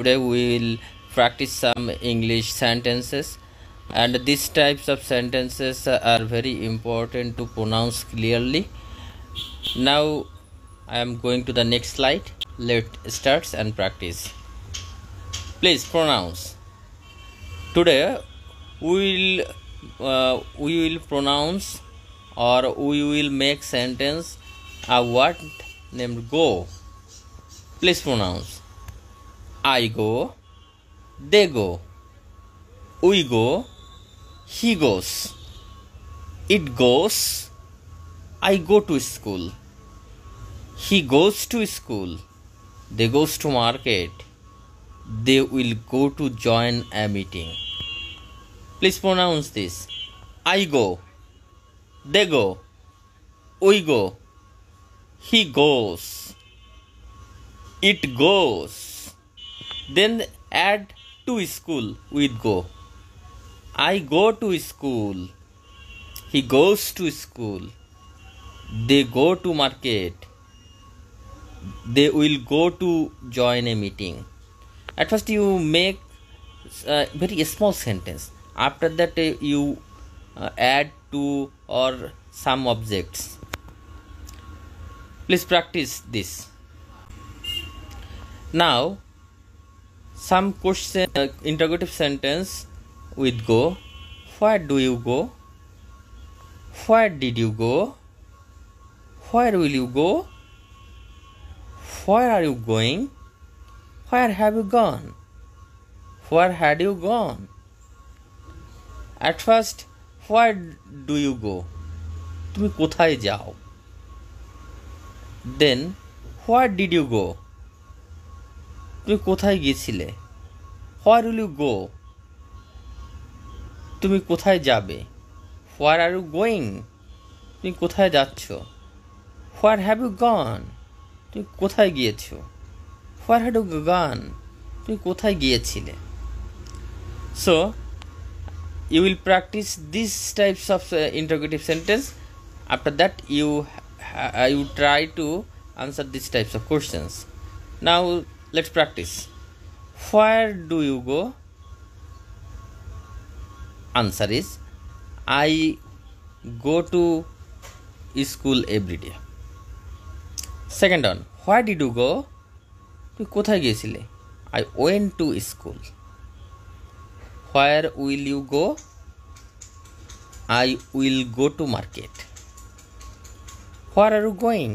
Today we will practice some English sentences, and these types of sentences are very important to pronounce clearly. Now I am going to the next slide. Let's start and practice. Please pronounce. Today we will pronounce, or we will make sentence a word named go. Please pronounce. I go, they go, we go, he goes, it goes, I go to school, he goes to school, they goes to market, they will go to join a meeting. Please pronounce this. I go, they go, we go, he goes, it goes. Then add to school with go. I go to school, he goes to school, they go to market, they will go to join a meeting. At first you make a very small sentence. After that you add to or some objects. Please practice this. Now some question interrogative sentence with go. Where do you go? Where did you go? Where will you go? Where are you going? Where have you gone? Where had you gone? At first, where do you go? তুমি কোথায় যাও? Then, where did you go? তুমি কোথায় গিয়েছিলে? Where will you go? তুমি কোথায় যাবে? Where are you going? তুমি কোথায় যাচ্ছ? Where have you gone? তুমি কোথায় গিয়েছো? Where had you gone? তুমি কোথায় গিয়েছিলে? So, you will practice these types of interrogative sentence. After that, you try to answer these types of questions. Now, let's practice. Where do you go? Answer is, I go to school every day. Second one, where did you go? তুমি কোথায় গিয়েছিলে? I went to school. Where will you go? I will go to market. Where are you going?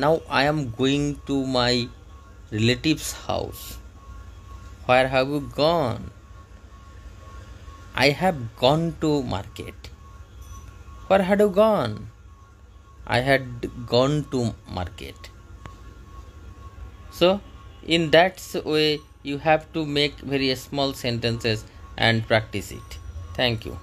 Now I am going to my relative's house. Where have you gone? I have gone to market. Where had you gone? I had gone to market. So, in that way, you have to make very small sentences and practice it. Thank you.